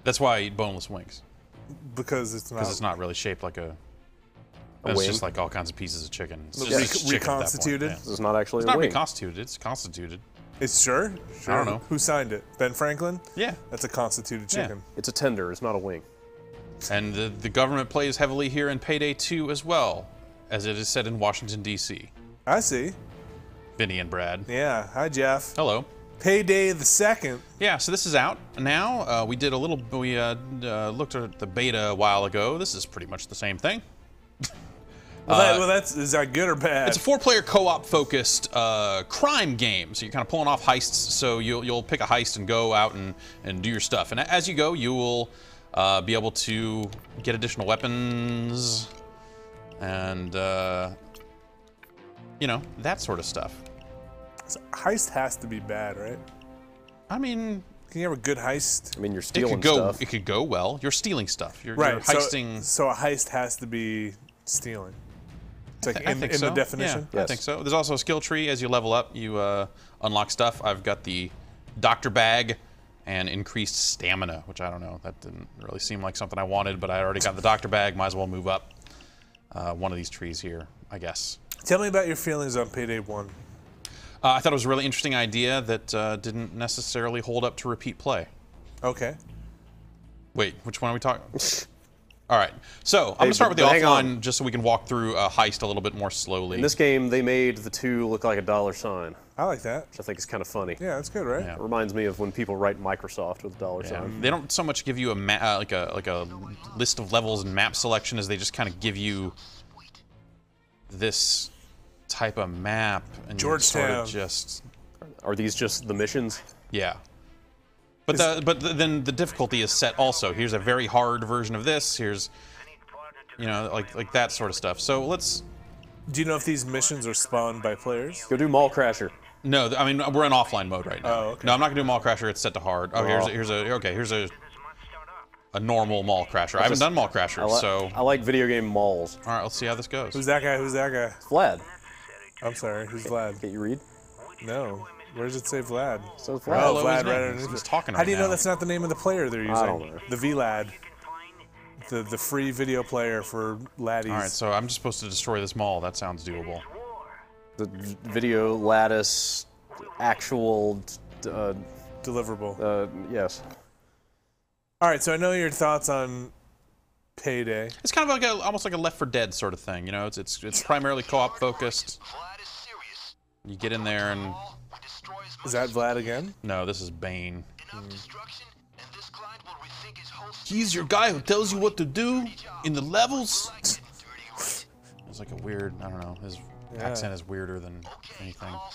That's why I eat boneless wings. Because it's not. Because it's not really shaped like a. It's just like all kinds of pieces of chicken. It's just chicken reconstituted. At that point. It's not actually it's a not wing. reconstituted. It's constituted. It's sure? I don't know. Who signed it? Ben Franklin? Yeah. That's a constituted chicken. It's a tender. It's not a wing. And the government plays heavily here in Payday 2 as well, as it is set in Washington, D.C. I see. Vinny and Brad. Yeah. Hi, Jeff. Hello. Payday the 2nd. Yeah, so this is out now. We did a little. We looked at the beta a while ago. This is pretty much the same thing. Well, is that good or bad? It's a 4-player co-op focused crime game. So you're kind of pulling off heists. So you'll pick a heist and go out and do your stuff. And as you go, you will be able to get additional weapons and you know, that sort of stuff. So heist has to be bad, right? I mean, can you have a good heist? I mean, you're stealing stuff. It could go well. You're stealing stuff. You're heisting. So a heist has to be stealing. It's like in the definition? Yeah, yes. I think so. There's also a skill tree. As you level up, you unlock stuff. I've got the doctor bag and increased stamina, which I don't know. That didn't really seem like something I wanted, but I already got the doctor bag. Might as well move up one of these trees here, I guess. Tell me about your feelings on Payday 1. I thought it was a really interesting idea that didn't necessarily hold up to repeat play. Okay. Wait, which one are we talking? All right, so I'm gonna start with the offline just so we can walk through a heist a little bit more slowly. In this game, they made the 2 look like a $sign. I like that. Which I think is kind of funny. Yeah, that's good, right? Yeah. It reminds me of when people write Microsoft with a $sign. They don't so much give you a like a list of levels and map selection as they just kind of give you this type of map and Georgetown. Sort of just. Are these just the missions? Yeah. But then the difficulty is set also. Here's a very hard version of this. Here's, you know, like that sort of stuff. So let's. Do you know if these missions are spawned by players? Go do Mall Crasher. No, I mean we're in offline mode right now. Oh, okay. No, I'm not gonna do Mall Crasher. It's set to hard. Oh, here's a normal Mall Crasher. I haven't done Mall Crasher, so. I like video game malls. All right, let's see how this goes. Who's that guy? Who's that guy? Vlad. I'm sorry. Who's Vlad? Can't you read? No. Where does it say Vlad? So Vlad. Oh, Vlad right underneath. He's talking right How do you know now. that's not the name of the player they're using? I don't know. The VLAD. The free video player for laddies. All right, so I'm just supposed to destroy this mall. That sounds doable. The video lattice, actual. Deliverable. Yes. All right, so I know your thoughts on Payday. It's kind of like almost like a Left 4 Dead sort of thing, you know. It's primarily co-op focused. You get in there and. Is that Vlad again? No, this is Bane. He's your guy who tells you what to do in the levels. It's like a weird, I don't know, his accent is weirder than anything. What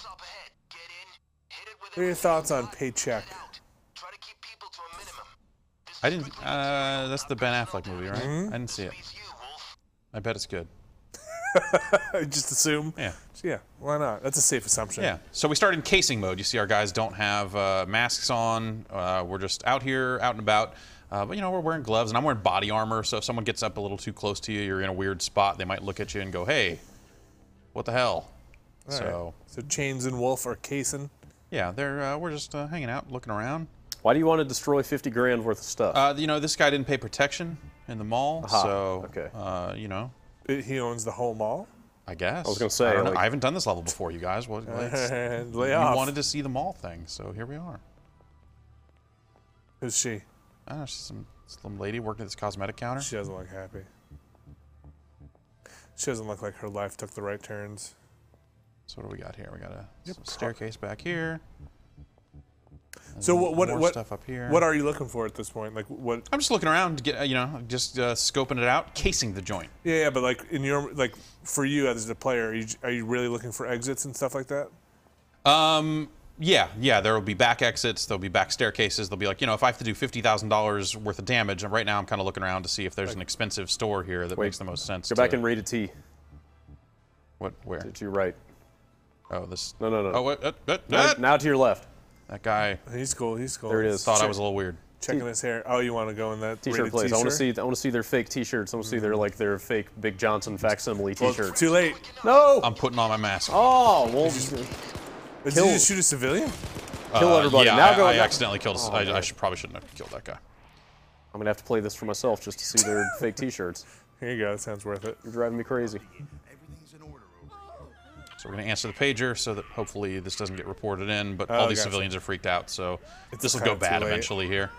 are your thoughts on Paycheck? I didn't, that's the Ben Affleck movie, right? I didn't see it. I bet it's good. Just assume? Yeah. Yeah, why not? That's a safe assumption. Yeah. So we start in casing mode. You see our guys don't have masks on. We're just out here, out and about. But, you know, we're wearing gloves, and I'm wearing body armor, so if someone gets up a little too close to you, you're in a weird spot, they might look at you and go, hey, what the hell? All right. So Chains and Wolf are casing? Yeah, we're just hanging out, looking around. Why do you want to destroy 50 grand worth of stuff? You know, this guy didn't pay protection in the mall, so, okay. you know. He owns the whole mall? I guess. I was going to say. I haven't done this level before, you guys. You wanted to see the mall thing, so here we are. Who's she? I don't know, she's some lady working at this cosmetic counter. She doesn't look happy. She doesn't look like her life took the right turns. So what do we got here? We got a staircase back here. So what stuff up here? What are you looking for at this point? Like what? I'm just looking around to get, you know, just scoping it out, casing the joint. Yeah, but like in your for you as a player, are you really looking for exits and stuff like that? Yeah. There will be back exits. There'll be back staircases. There'll be like, you know, if I have to do $50,000 worth of damage, and right now I'm kind of looking around to see if there's an expensive store here that makes the most sense. Go back and rated T. What? Where? To your right. Oh, this. No. Oh, what? Now to your left. That guy. He's cool. He's cool. There it is. Thought I was a little weird. Checking his hair. Oh, you want to go in that T-shirt place? I want to see their fake T-shirts. I want to see their fake Big Johnson facsimile T-shirts. Well, too late. No. I'm putting on my mask. Oh, well. Did you just shoot a civilian? Kill everybody. Yeah, now I accidentally killed. I probably shouldn't have killed that guy. I'm gonna have to play this for myself just to see their fake T-shirts. Here you go. That sounds worth it. You're driving me crazy. So we're going to answer the pager so that hopefully this doesn't get reported in, but all these gotcha. civilians are freaked out, so It's this will go kinda too bad late. eventually here.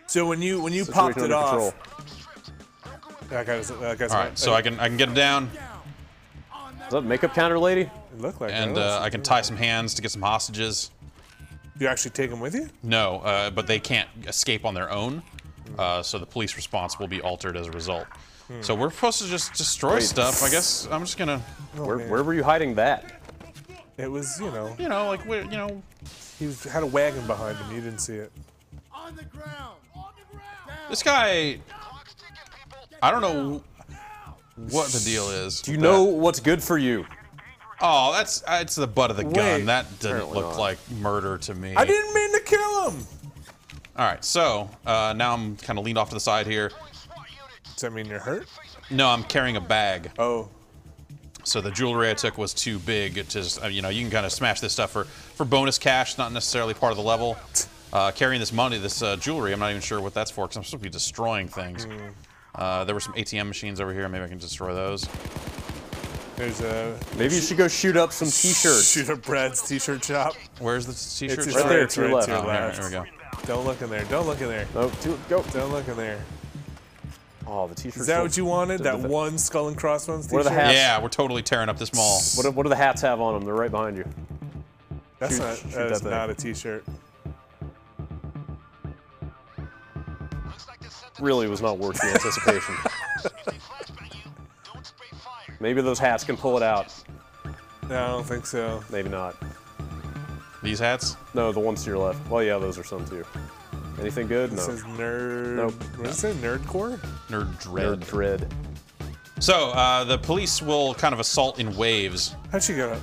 So when you Situation popped it under off, control. that guy's All right, so I can get him down, Is that a makeup counter, lady? It looked like and that. I can tie some hands to get some hostages. You actually take him with you? No, but they can't escape on their own, so the police response will be altered as a result. So we're supposed to just destroy stuff. I guess I'm just gonna, Where were you hiding that? It was, like, had a wagon behind him. You didn't see it. On the ground. this guy, I don't know what the deal is. Do you know what's good for you? Oh, it's the butt of the gun. Wait. That didn't Apparently look not. like murder to me. I didn't mean to kill him. All right, so now I'm kind of leaned off to the side here. Does that mean you're hurt? No, I'm carrying a bag. Oh. So the jewelry I took was too big. It just, you can kind of smash this stuff for bonus cash, not necessarily part of the level. Carrying this money, this jewelry, I'm not even sure what that's for because I'm supposed to be destroying things. There were some ATM machines over here. Maybe I can destroy those. There's a Maybe you should go shoot up some T-shirts. shoot up Brad's t-shirt shop. Where's the t-shirt? It's right there it's to your left. To your Oh, left. here we go. Don't look in there. Don't look in there. No, go. Don't look in there. Oh, the T-shirts. Is that what you wanted? That the- one Skull and Crossbones t-shirt? What are the hats? Yeah, we're totally tearing up this mall. What do the hats have on them? They're right behind you. That's Shoot- not. shoot That is that thing. not a t-shirt. Really was not worth the anticipation. Maybe those hats can pull it out. No, I don't think so. Maybe not. These hats? No, the ones to your left. Well, yeah, those are some too. Anything good? It No. says nerd. Nope. What does it say? Nerdcore? Nerd dread. Nerd dread. So the police will kind of assault in waves. How'd she get up?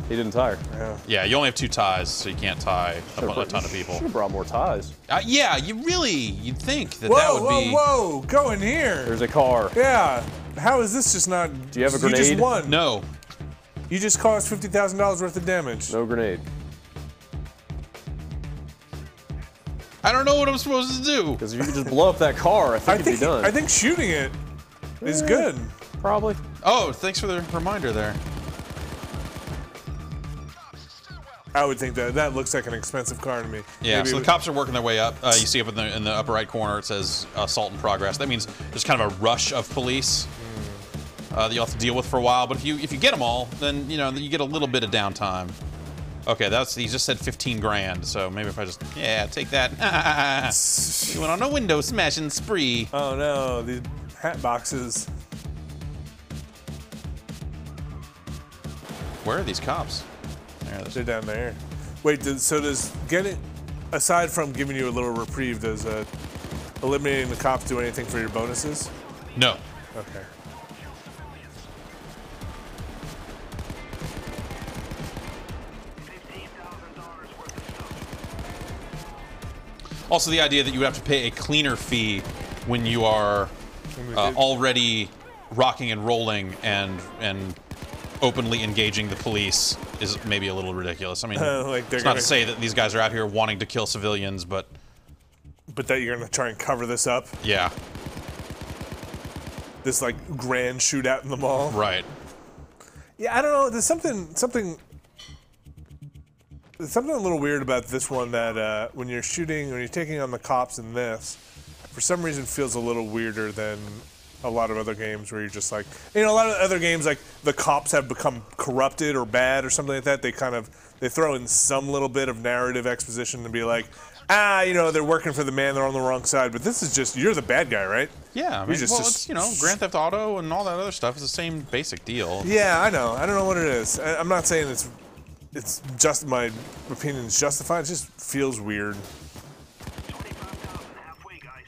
He didn't tire. Yeah. Yeah, you only have 2 ties, so you can't tie a ton of people. Should have brought more ties. Yeah, you'd think that Whoa, that would whoa, be. whoa! Go in here. There's a car. Yeah. How is this just not? Do you have a You just grenade? won. No. You just caused $50,000 worth of damage. No grenade. I don't know what I'm supposed to do. Because if you could just blow up that car, I think it'd be done. I think shooting it is good. Probably. Oh, thanks for the reminder there. I would think that looks like an expensive car to me. Yeah, Maybe so it the cops are working their way up. You see up in the upper right corner, it says assault in progress. That means there's kind of a rush of police that you'll have to deal with for a while. But if you get them all, then you get a little bit of downtime. Okay, he just said 15 grand. So maybe if I just take that. You went on a window smashing spree. Oh no, these hat boxes. Where are these cops? They're down there. Wait, so does getting, aside from giving you a little reprieve, does eliminating the cops do anything for your bonuses? No. Okay. Also, the idea that you would have to pay a cleaner fee when you are already rocking and rolling and openly engaging the police is maybe a little ridiculous. I mean, Like they're it's not gonna- to say that these guys are out here wanting to kill civilians, but But that you're gonna try and cover this up? yeah, This like grand shootout in the mall? right. Yeah, I don't know. There's something a little weird about this one that when you're taking on the cops in this, for some reason feels a little weirder than a lot of other games where you're just like, a lot of other games like the cops have become corrupted or bad or something like that. They throw in some little bit of narrative exposition to be like, they're working for the man, they're on the wrong side. But this is just, you're the bad guy, right? Yeah, I mean, just- it's Grand Theft Auto and all that other stuff is the same basic deal. Yeah, I know. I don't know what it is. I'm not saying it's just my opinion is justified. It just feels weird. 25,000 halfway, guys.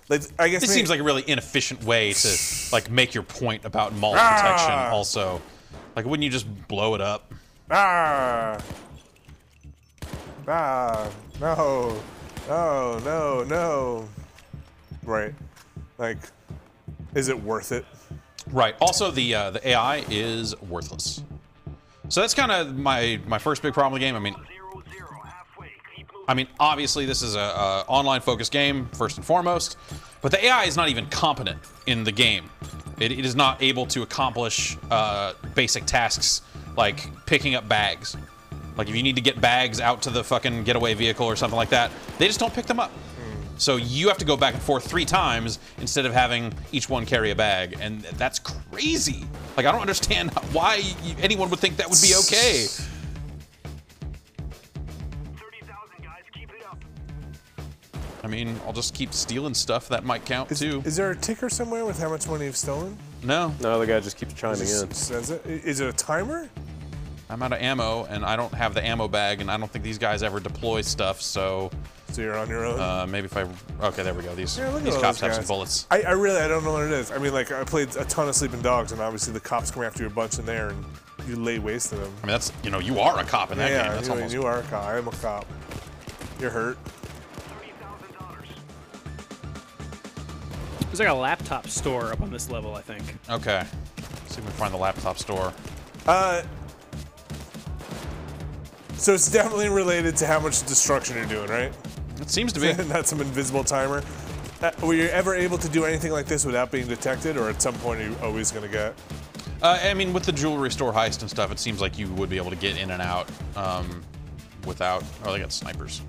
Like, I guess This seems like a really inefficient way to make your point about mall protection. Also, wouldn't you just blow it up? No. Right. Like, is it worth it? Right. Also, the AI is worthless. So that's kind of my first big problem with the game. 0-0 halfway. Keep moving. I mean, obviously this is a online focused game first and foremost, but the AI is not even competent in the game. It is not able to accomplish basic tasks like picking up bags. Like if you need to get bags out to the fucking getaway vehicle or something like that, they just don't pick them up. So you have to go back and forth 3 times instead of having each one carry a bag, and that's crazy. Like I don't understand why anyone would think that would be okay. 30,000 guys. Keep it up. I mean, I'll just keep stealing stuff. That might count too. Is there a ticker somewhere with how much money you've stolen? No, No, the guy just keeps chiming in. Says it. Is it a timer? I'm out of ammo, and I don't have the ammo bag, and I don't think these guys ever deploy stuff, so So you're on your own? maybe if I... Okay, there we go. These Yeah, look at these all cops those have some guys. bullets. I really don't know what it is. I mean, like, I played a ton of Sleeping Dogs, and obviously the cops come after you a bunch in there, and you lay waste to them. I mean, that's... You know, you are a cop in that game. That's almost... you are a cop. I am a cop. You're hurt. $30,000. There's like a laptop store up on this level, I think. Okay. Let's see if we can find the laptop store. So it's definitely related to how much destruction you're doing, right? It seems to be. Not some invisible timer. Were you ever able to do anything like this without being detected, or at some point are you always going to get? I mean, with the jewelry store heist and stuff, it seems like you would be able to get in and out without... Oh, they got snipers.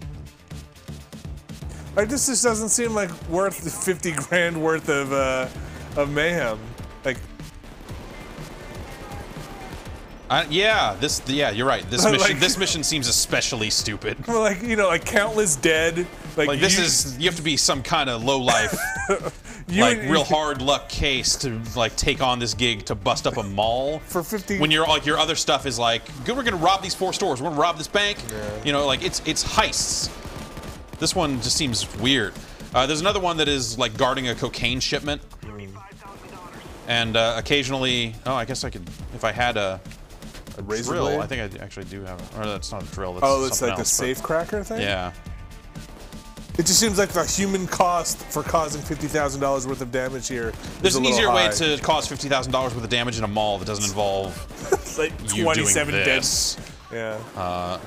Like, this just doesn't seem like worth 50 grand worth of mayhem. Like, Yeah, you're right. This Like- mission, this mission seems especially stupid. like, you know, like countless dead. Like this is, you have to be some kind of low life, like real hard luck case to like take on this gig to bust up a mall for 50. When you're like your other stuff is like, good, we're gonna rob these 4 stores, we're gonna rob this bank. Yeah. You know, like it's heists. This one just seems weird. There's another one that is like guarding a cocaine shipment, and occasionally, oh, I guess I could if I had a razor drill. blade? I think I actually do have it. Or that's not a drill. That's Oh, it's something like the else, but- safe cracker thing? Yeah. It just seems like the human cost for causing $50,000 worth of damage here. There's is a an little easier way high. to cause $50,000 worth of damage in a mall that doesn't involve like you 27 doing dead. this. Yeah.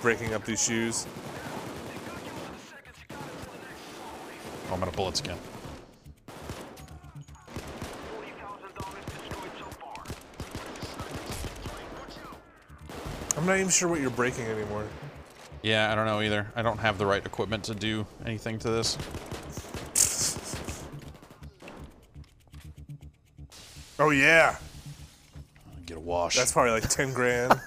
Breaking up these shoes. Oh, I'm out of bullets again. I'm not even sure what you're breaking anymore. Yeah, I don't know either. I don't have the right equipment to do anything to this. Oh yeah, Get a wash. that's probably like 10 grand.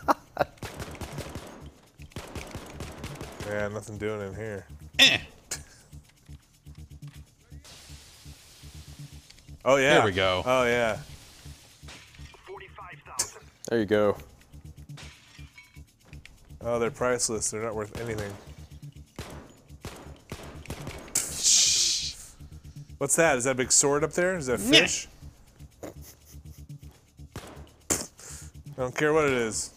Yeah, nothing doing in here. Eh. Oh yeah. There we go. Oh yeah. 45,000. There you go. Oh, they're priceless. They're not worth anything. What's that? Is that a big sword up there? Is that fish? I don't care what it is.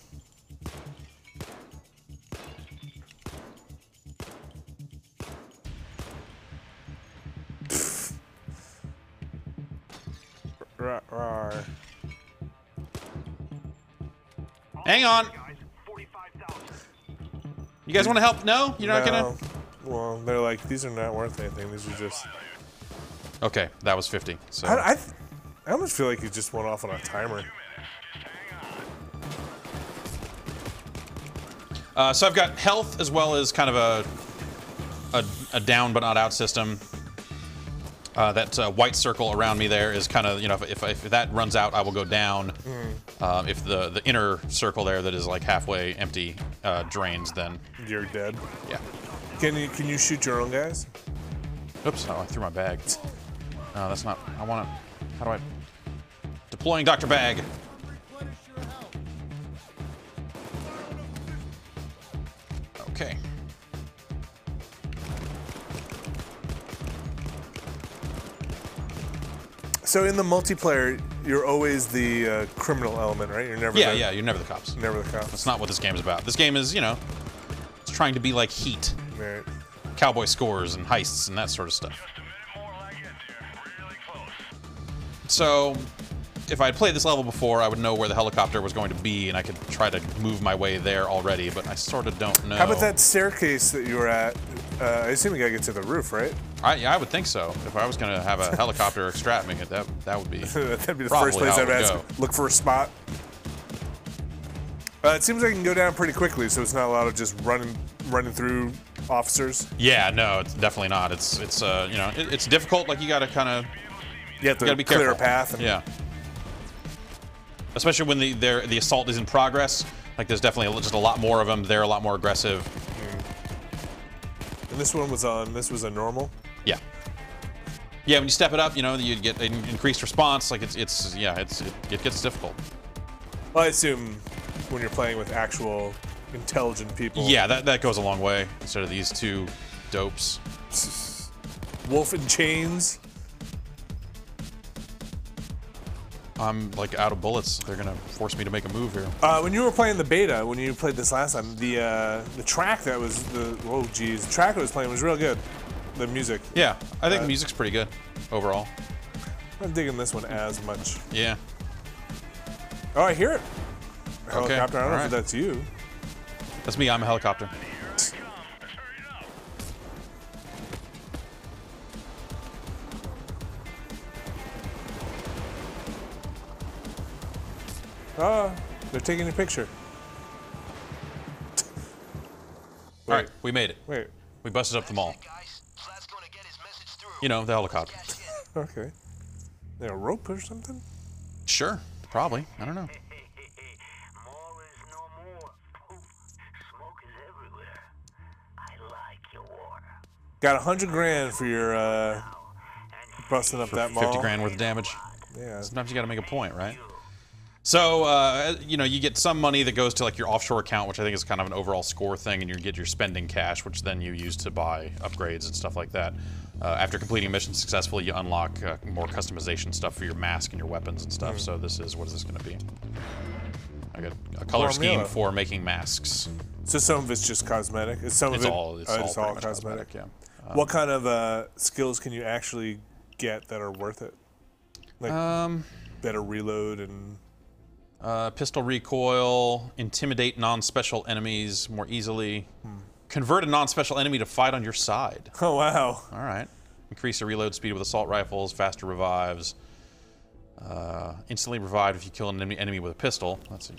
Rawr. Hang on. Guys, 45,000. You guys want to help? No? You're not gonna? No. Well, they're like, these are not worth anything. These are just. Okay, that was 50. So I almost feel like you just went off on a timer. so I've got health as well as kind of a down but not out system. That white circle around me there is kind of, you know, if that runs out, I will go down. If the inner circle there that is like halfway empty drains, then You're dead. yeah. Can you shoot your own guys? Oops! Oh, I threw my bag. No, that's not. I want to. How do I? Deploying Dr. Bag. Okay. So in the multiplayer, you're always the criminal element, right? You're never. Yeah, the, yeah. You're never the cops. Never the cops. That's not what this game is about. This game is, you know, it's trying to be like Heat, Right. cowboy scores and heists and that sort of stuff. So, if I'd played this level before, I would know where the helicopter was going to be, and I could try to move my way there already, but I sort of don't know. How about that staircase that you were at? I assume you gotta get to the roof, right? Yeah, I would think so. If I was going to have a helicopter extract me, that would be That'd be the probably first place how I'd it would ask. go. Look for a spot. It seems like it can go down pretty quickly, so it's not a lot of just running through officers. Yeah, no, it's definitely not. It's you know, it's difficult. Like you got to kind of You have to gotta be clear careful. a path. And Yeah. Especially when the assault is in progress. Like there's definitely just a lot more of them. They're a lot more aggressive. And this one was on. This was a normal. Yeah. Yeah, when you step it up, you know, you get an increased response. Like it gets difficult. Well, I assume when you're playing with actual intelligent people. Yeah, that goes a long way instead of these two dopes. Wolf in chains. I'm like out of bullets. They're gonna force me to make a move here. When you were playing the beta, when you played this last time, the track that was the track I was playing was real good. The music. Yeah, I think the music's pretty good overall. I'm not digging this one as much. Yeah. Oh, I hear it. Helicopter. I don't know alright. if that's you. That's me. I'm a helicopter. Oh, they're taking a picture. All right, we made it. Wait. We busted up the mall. Guys, Flat's gonna get his message through. You know, the helicopter. Okay. They a rope or something? Sure, probably. I don't know. More is no more. Smoke is everywhere. I like your water. Got 100 grand for your busting up that mall. 50 grand worth of damage. Yeah. Sometimes you got to make a point, right? So, you know, you get some money that goes to like your offshore account, which I think is kind of an overall score thing, and you get your spending cash, which then you use to buy upgrades and stuff like that. After completing a mission successfully, you unlock more customization stuff for your mask and your weapons and stuff. So this is, what is this going to be? I got a color scheme Formula. for making masks. So some of it's just cosmetic. It's some It's of it. all It's pretty all much cosmetic. Yeah. What kind of skills can you actually get that are worth it? Like better reload and. Pistol recoil, intimidate non-special enemies more easily, convert a non-special enemy to fight on your side. Oh wow. All right. Increase the reload speed with assault rifles, faster revives. Instantly revived if you kill an enemy with a pistol. That's it.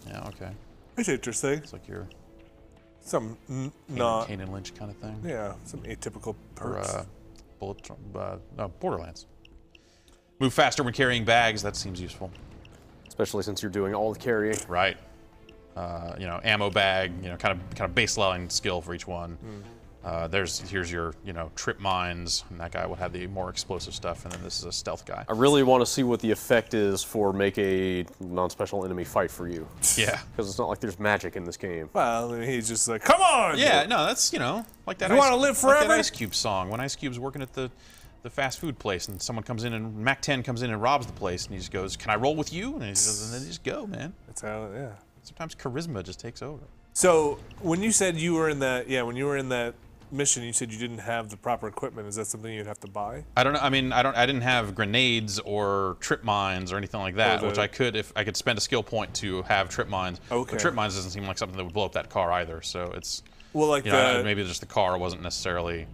Yeah, okay. It's interesting. It's like your Some not. Kane and Lynch kind of thing. Yeah, some atypical Or perks. no, Borderlands. Move faster when carrying bags. That seems useful. Especially since you're doing all the carrying. Right. You know, ammo bag. You know, kind of baseline skill for each one. Here's your trip mines, and that guy would have the more explosive stuff, and then this is a stealth guy. I really want to see what the effect is for make a non-special enemy fight for you. Yeah. Because it's not like there's magic in this game. Well, I mean, he's just like, come on. Yeah. No, that's like that. You wanna live Like forever? that Ice Cube song. When Ice Cube's working at the fast food place, and someone comes in, and Mac 10 comes in and robs the place, and he just goes, "Can I roll with you?" And he says, and then they just go, man. That's how. Yeah. Sometimes charisma just takes over. So when you said you were in that, when you were in that mission, you said you didn't have the proper equipment. Is that something you'd have to buy? I don't know. I mean, I didn't have grenades or trip mines or anything like that, which I could if I could spend a skill point to have trip mines. Okay. But trip mines doesn't seem like something that would blow up that car either. So it's Well, like maybe just the car wasn't necessarily.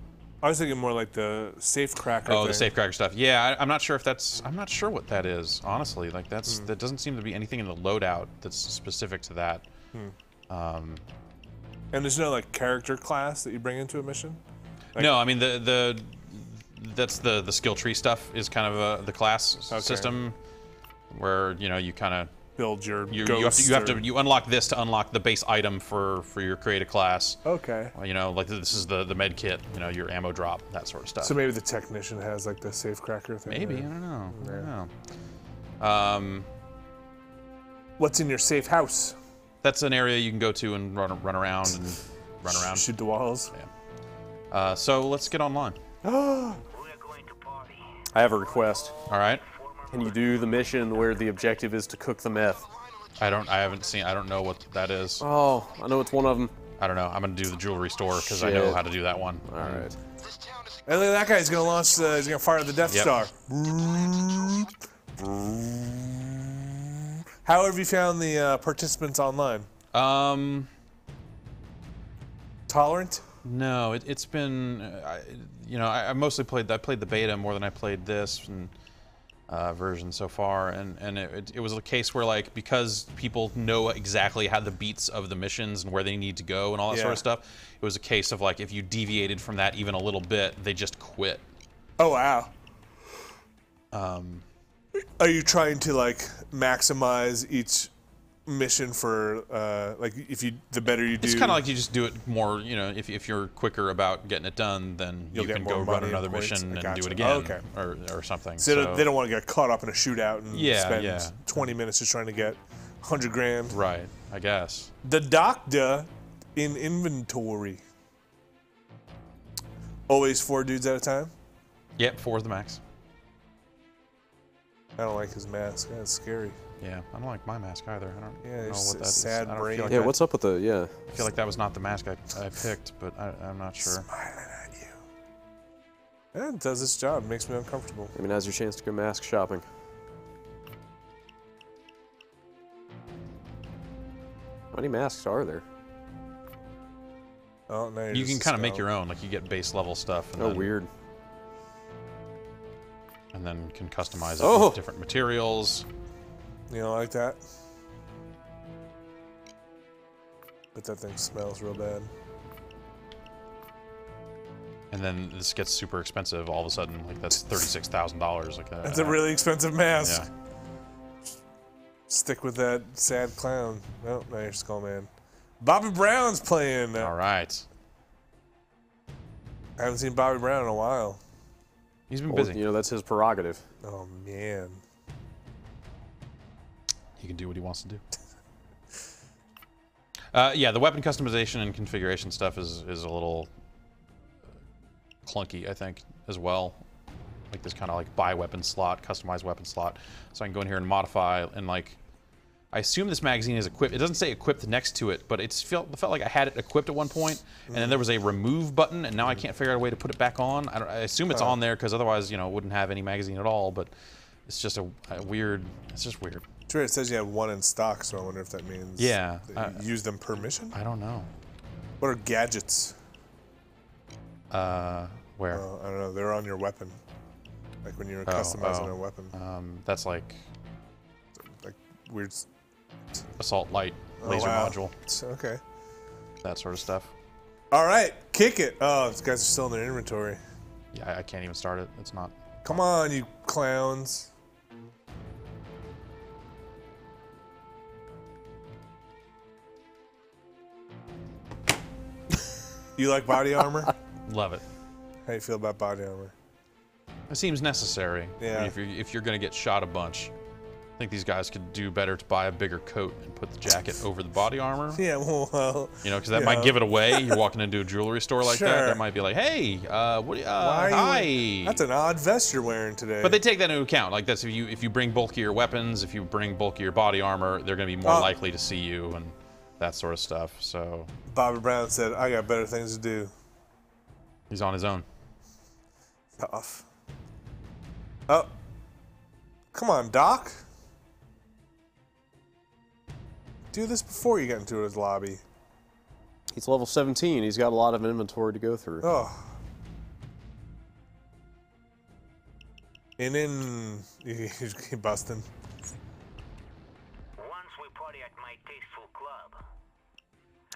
I was thinking more like the safe cracker. Oh, the thing. safe cracker stuff. Yeah, I'm not sure if that's. I'm not sure what that is. Honestly, like that doesn't seem to be anything in the loadout that's specific to that. And there's no like character class that you bring into a mission. Like, No, I mean that's the skill tree stuff is kind of the class system, where you kind of build your. you ghost have or- to you unlock this to unlock the base item for your create a class. Okay. Like this is the med kit, your ammo drop, that sort of stuff. So maybe the technician has like the safe cracker thing. Maybe, I there. don't know. I don't know. What's in your safe house? That's an area you can go to and run around and run around. Shoot the walls. Yeah. So let's get online. We're going to party. I have a request. All right. Can you do the mission where the objective is to cook the meth? I don't know what that is. Oh, I know it's one of them. I don't know. I'm gonna do the jewelry store because I know Shit. how to do that one. All right. Hey, look at that guy. He's gonna launch. He's gonna fire the Death Yep. Star. How have you found the participants online? Tolerant? No, it's been, I mostly played the beta more than I played this version so far, and it was a case where, like, because people know exactly how the beats of the missions and where they need to go and all that sort of stuff, it was a case of, like, if you deviated from that even a little bit, they just quit. Oh, wow. Are you trying to, like, maximize each mission for, like, the better you do? It's kind of like you just do it more, if you're quicker about getting it done, then you can go run another mission and do it again, or something. So they don't want to get caught up in a shootout and spend 20 20 minutes just trying to get 100 grand. Right, I guess. The doctor in inventory. Always 4 dudes at a time? Yep, 4 is the max. I don't like his mask. That's scary. Yeah, I don't like my mask either. I don't know it's what that sad is. brain. Yeah, what's up with the, I feel like that was not the mask I picked, but I'm not sure. Smiling at you. Yeah, it does its job. It makes me uncomfortable. I mean, now's your chance to go mask shopping. How many masks are there? Oh, now You can kind of make your own. Like, you get base level stuff. And Oh, then, weird. And then can customize it with different materials. You don't like that? But that thing smells real bad. And then this gets super expensive all of a sudden. Like, that's $36,000. Like, That's a really expensive mask. Yeah. Stick with that sad clown. Oh, now you're Skullman. Bobby Brown's playing. All right. I haven't seen Bobby Brown in a while. He's been Well, busy. that's his prerogative. Oh, man. He can do what he wants to do. Yeah, the weapon customization and configuration stuff is a little clunky, I think, as well. Like this kind of like buy weapon slot, customize weapon slot. So I can go in here and modify, and like, I assume this magazine is equipped. It doesn't say equipped next to it, but it felt like I had it equipped at one point, and then there was a remove button, and now I can't figure out a way to put it back on. I assume it's on there because otherwise, it wouldn't have any magazine at all. But it's just a weird. It's just weird. It's weird. It says you have 1 in stock, so I wonder if that means that you use them per mission. I don't know. What are gadgets? Where? I don't know. They're on your weapon. Like when you're customizing a weapon. That's like weird. assault light laser module. Okay. That sort of stuff. All right, kick it. Oh, these guys are still in their inventory. Yeah, I can't even start it. It's not. Come on, you clowns. You like body armor? Love it. How you feel about body armor? It seems necessary. Yeah. I mean, if you're gonna get shot a bunch, I think these guys could do better to buy a bigger coat and put the jacket over the body armor. Yeah, well, Because that might give it away. You're walking into a jewelry store like that. That might be like, hey, hi. That's an odd vest you're wearing today. But they take that into account. Like that's if you bring bulkier weapons, if you bring bulkier body armor, they're gonna be more likely to see you and that sort of stuff. So Bobby Brown said, "I got better things to do." he's on his own. Tough. Oh, come on, Doc. Do this before you get into his lobby. He's level 17. He's got a lot of inventory to go through. Oh. And then he's busting. Once we party at my tasteful club.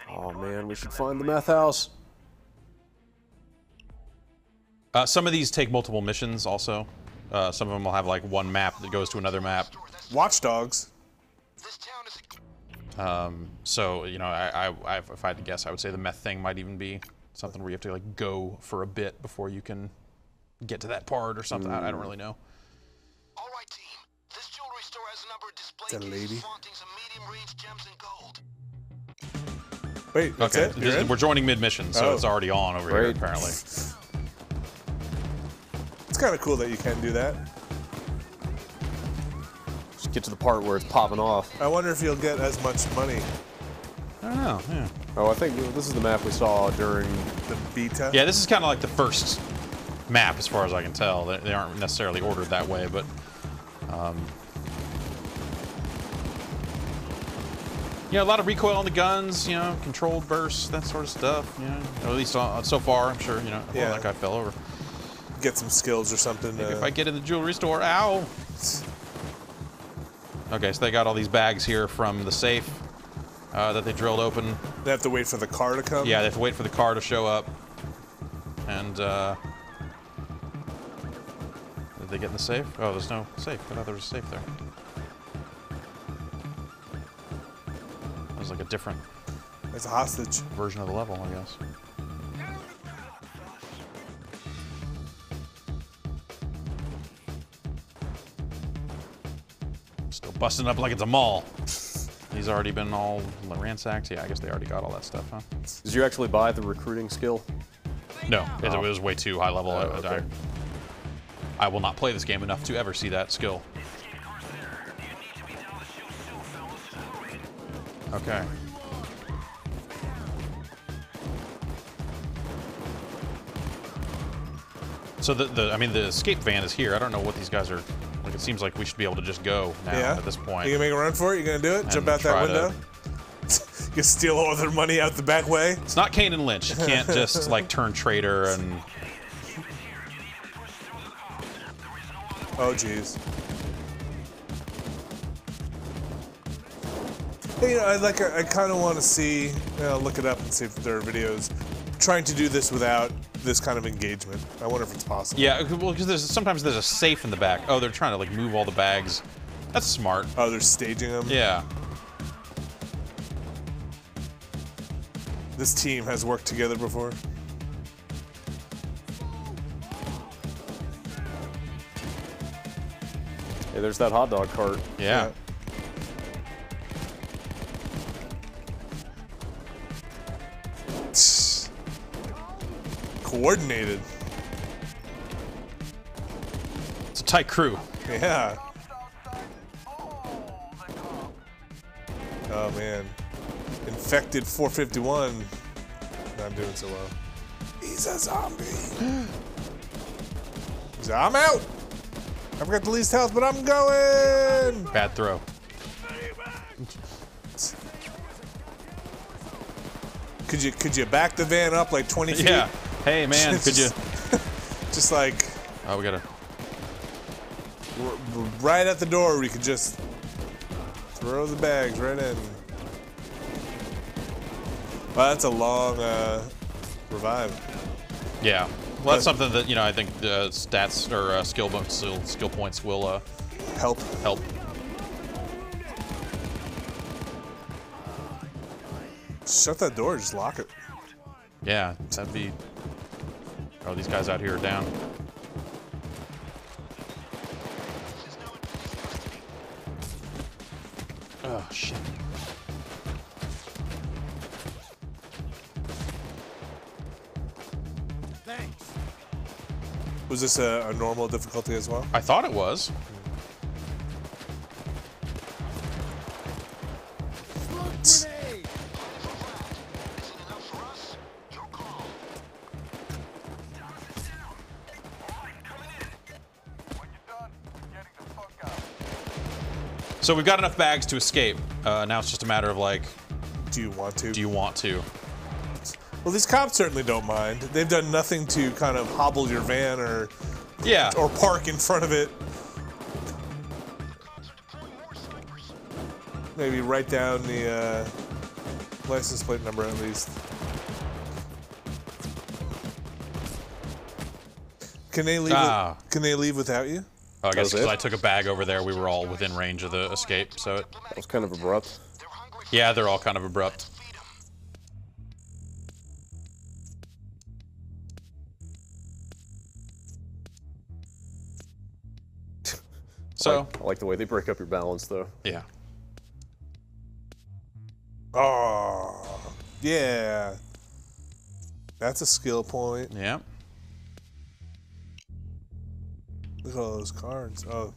Oh man, we should find the meth house. Some of these take multiple missions also. Some of them will have like one map that goes to another map. Watch Dogs. So if I had to guess, I would say the meth thing might even be something where you have to like go for a bit before you can get to that part or something. I don't really know. All right, team. This jewelry store has a number of display Is that a lady? flaunting some medium-range gems and gold. Wait, that's Okay, it? You're in? we're joining mid-mission, so Oh. it's already on over here Great. apparently. It's kind of cool that you can do that. Just get to the part where it's popping off. I wonder if you'll get as much money. I don't know. Yeah. Oh, I think this is the map we saw during. The beta. Yeah, this is kind of like the first map, as far as I can tell. They aren't necessarily ordered that way, but Yeah, a lot of recoil on the guns, you know, controlled bursts, that sort of stuff, you know. Or at least so far, I'm sure, you know. Yeah. Oh, that guy fell over. Get some skills or something. Maybe if I get in the jewelry store, ow! Okay, so they got all these bags here from the safe that they drilled open. They have to wait for the car to come? Yeah, they have to wait for the car to show up. And, did they get in the safe? Oh, there's no safe. I thought there was a safe there. That was like a different It's a hostage. version of the level, I guess. Still busting up like it's a mall. He's already been all ransacked. Yeah, I guess they already got all that stuff, huh? Did you actually buy the recruiting skill? No, it was way too high level. Okay. I will not play this game enough to ever see that skill. Okay. So I mean, the escape van is here. I don't know what these guys are. Like, it seems like we should be able to just go now Yeah. at this point. You gonna make a run for it? You gonna do it? Jump And out that try to- window? You steal all their money out the back way? It's not Kane and Lynch. You can't just like turn traitor and. Oh, jeez. Hey, you know, I kind of want to see, look it up and see if there are videos trying to do this without this kind of engagement. I wonder if it's possible. Yeah, well, because sometimes there's a safe in the back. Oh, they're trying to like move all the bags. That's smart. Oh, they're staging them? Yeah. This team has worked together before. Hey, there's that hot dog cart. Yeah. Coordinated. It's a tight crew. Yeah. Oh man. Infected 451. Not doing so well. He's a zombie. He's like, I'm out. I've got the least health, but I'm going. Bad throw. Could you back the van up like 20 feet? Yeah. Hey man, could you? Just like Oh, we gotta. right at the door, we could just throw the bags right in. Wow, that's a long revive. Yeah. Well, that's something that, you know, I think the stats or skill points will Help. help. Shut that door, just lock it. Yeah, that'd be. Oh, these guys out here are down. Oh shit. Was this a normal difficulty as well? I thought it was. So we've got enough bags to escape. Now it's just a matter of like, Do you want to? do you want to? Well, these cops certainly don't mind. They've done nothing to kind of hobble your van or Yeah. park in front of it. Maybe write down the license plate number at least. Can they leave? Ah. Can they leave without you? Oh, I guess was because it? I took a bag over there, we were all within range of the escape. So That was kind of abrupt. yeah, they're all kind of abrupt. So I like the way they break up your balance, though. yeah. Oh, yeah. That's a skill point. Yeah. Look at all those cards. Oh,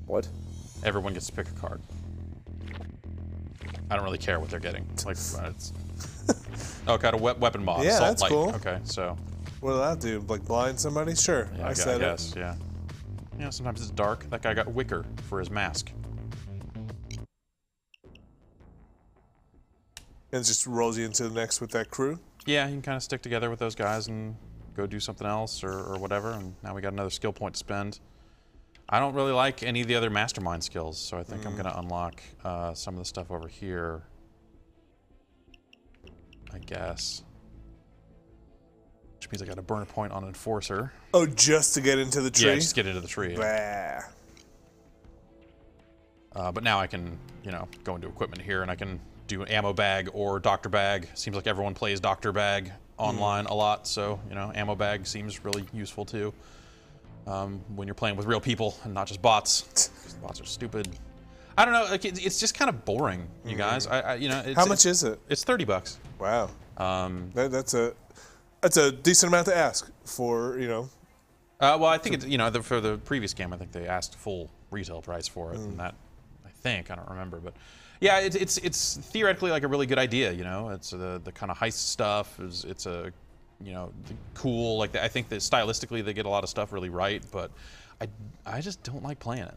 What? Everyone gets to pick a card. I don't really care what they're getting. Like, it's... Oh, got a weapon mod. Yeah, Assault that's light. cool. Okay, so what did that do? Like blind somebody? Sure. yeah, I said guess, yeah. Yeah, sometimes it's dark. That guy got wicker for his mask. And it just rolls you into the next with that crew? Yeah, you can kind of stick together with those guys and go do something else or whatever, and now we got another skill point to spend. I don't really like any of the other mastermind skills, so I think I'm going to unlock some of the stuff over here, I guess. Which means I got to burn a point on Enforcer. Oh, just to get into the tree? Yeah, just get into the tree. Bah. But now I can, you know, go into equipment here and I can do an ammo bag or doctor bag. Seems like everyone plays doctor bag online a lot, so, you know, ammo bag seems really useful too. When you're playing with real people and not just bots. 'Cause the bots are stupid. I don't know, like it's just kind of boring, you guys. You know, How much is it? It's $30. Wow. That's a decent amount to ask for, you know. Well, I think it's, you know, for the previous game, I think they asked full retail price for it, and that, I don't remember, but yeah, it's theoretically like a really good idea, you know. It's the kind of heist stuff. It's a, you know, cool. Like I think that stylistically they get a lot of stuff really right, but I just don't like playing it.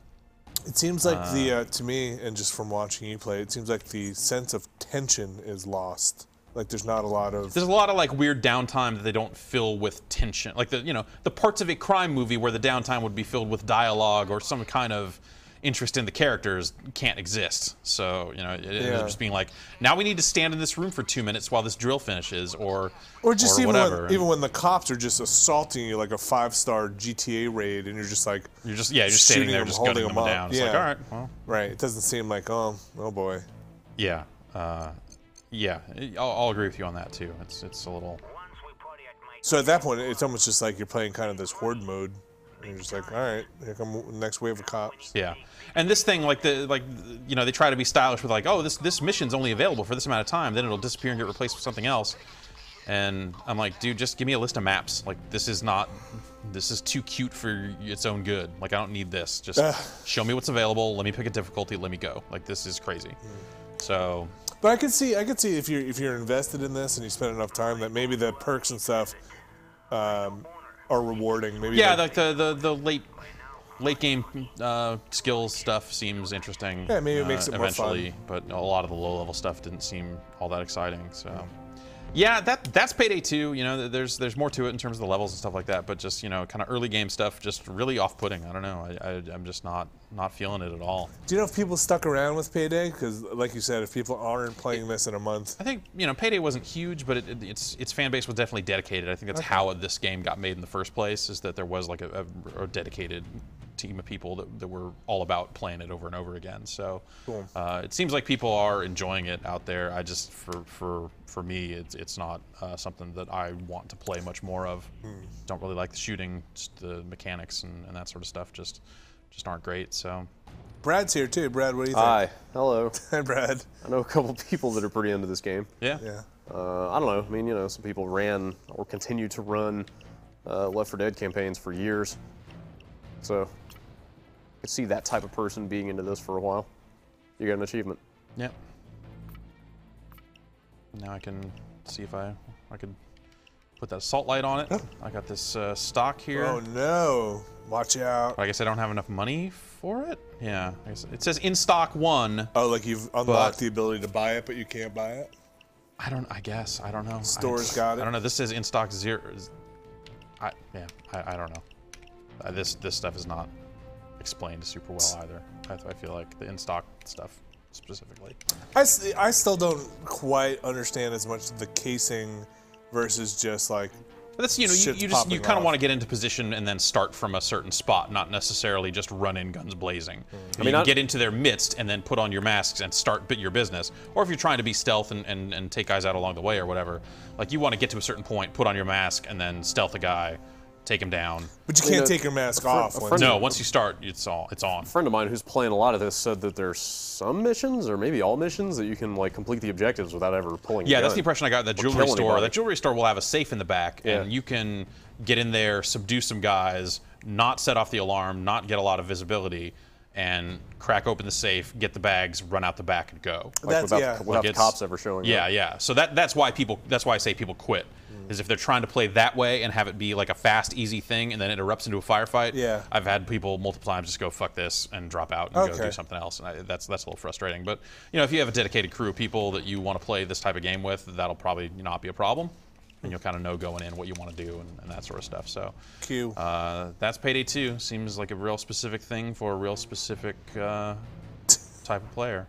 It seems like the to me, and just from watching you play, it seems like the sense of tension is lost. Like there's not a lot of. There's a lot of like weird downtime that they don't fill with tension. Like the parts of a crime movie where the downtime would be filled with dialogue or some kind of interest in the characters can't exist. So, you know, it ends up just being like, now we need to stand in this room for 2 minutes while this drill finishes, or just or even whatever. even when the cops are just assaulting you like a 5-star GTA raid, and you're just like, you're just standing there, just gunning them down. It's like, all right, well, right. It doesn't seem like, oh boy. Yeah, yeah. I'll agree with you on that too. It's a little. So at that point, it's almost just like you're playing kind of this horde mode. And you're just like, all right, here come the next wave of cops. Yeah, and this thing, you know, they try to be stylish with like, oh, this mission's only available for this amount of time, then it'll disappear and get replaced with something else. And I'm like, dude, just give me a list of maps. Like, this is too cute for its own good. Like, I don't need this. Just show me what's available. Let me pick a difficulty. Let me go. Like, this is crazy. So. But I could see if you're invested in this and you spend enough time that maybe the perks and stuff are rewarding. Maybe like the late game skills stuff seems interesting. Yeah, maybe it makes it eventually, more fun. But a lot of the low level stuff didn't seem all that exciting. So, yeah, that's Payday 2. You know, there's more to it in terms of the levels and stuff like that. But just, you know, kind of early game stuff, just really off-putting. I don't know. I'm just not feeling it at all. Do you know if people stuck around with Payday? Because, like you said, if people aren't playing this in a month, I think, you know, Payday wasn't huge, but its fan base was definitely dedicated. I think that's how this game got made in the first place. Is that there was like a dedicated team of people that were all about playing it over and over again. So cool. It seems like people are enjoying it out there. I just for me it's not something that I want to play much more of. Don't really like the shooting, just the mechanics and that sort of stuff just aren't great. So Brad's here too. Brad, what do you think? Hi, hello. Hi, Brad. I know a couple people that are pretty into this game. yeah. I don't know. I mean, you know, some people ran or continue to run Left 4 Dead campaigns for years. So I could see that type of person being into this for a while. You got an achievement. Yep. Now I can see if I could put that assault light on it. I got this stock here. Oh no! Watch out. I guess I don't have enough money for it. Yeah. I guess it says in stock 1. Oh, like you've unlocked the ability to buy it, but you can't buy it? I guess. I don't know. Store's got it? I don't know. This says in stock 0. I don't know. This stuff is not explained super well either. I feel like the in stock stuff specifically. I still don't quite understand as much the casing versus just like. But that's, you know, you kind of want to get into position and then start from a certain spot, not necessarily just run in guns blazing. I mean, get into their midst and then put on your masks and start your business. Or if you're trying to be stealth and take guys out along the way or whatever, like you want to get to a certain point, put on your mask, and then stealth a guy, take him down. But you can't take your mask off. No, once you start, it's on. A friend of mine who's playing a lot of this said that there's some missions, or maybe all missions, that you can like complete the objectives without ever pulling. Yeah, a gun. that's the impression I got at that jewelry store. Anybody. That jewelry store will have a safe in the back, and you can get in there, subdue some guys, not set off the alarm, not get a lot of visibility, and crack open the safe, get the bags, run out the back, and go. Like without Like the it's- cops ever showing Yeah, up. yeah. So that's why I say people quit. Is if they're trying to play that way and have it be like a fast, easy thing, and then it erupts into a firefight. Yeah. I've had people multiple times just go fuck this and drop out and go Okay. do something else, and that's a little frustrating. But you know, if you have a dedicated crew of people that you want to play this type of game with, that'll probably not be a problem, and you'll kind of know going in what you want to do and that sort of stuff. So Q. that's Payday 2. Seems like a real specific thing for a real specific type of player.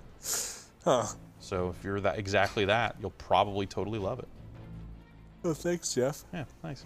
Huh. So if you're exactly that, you'll probably totally love it. Oh, thanks, Jeff. Yeah, thanks.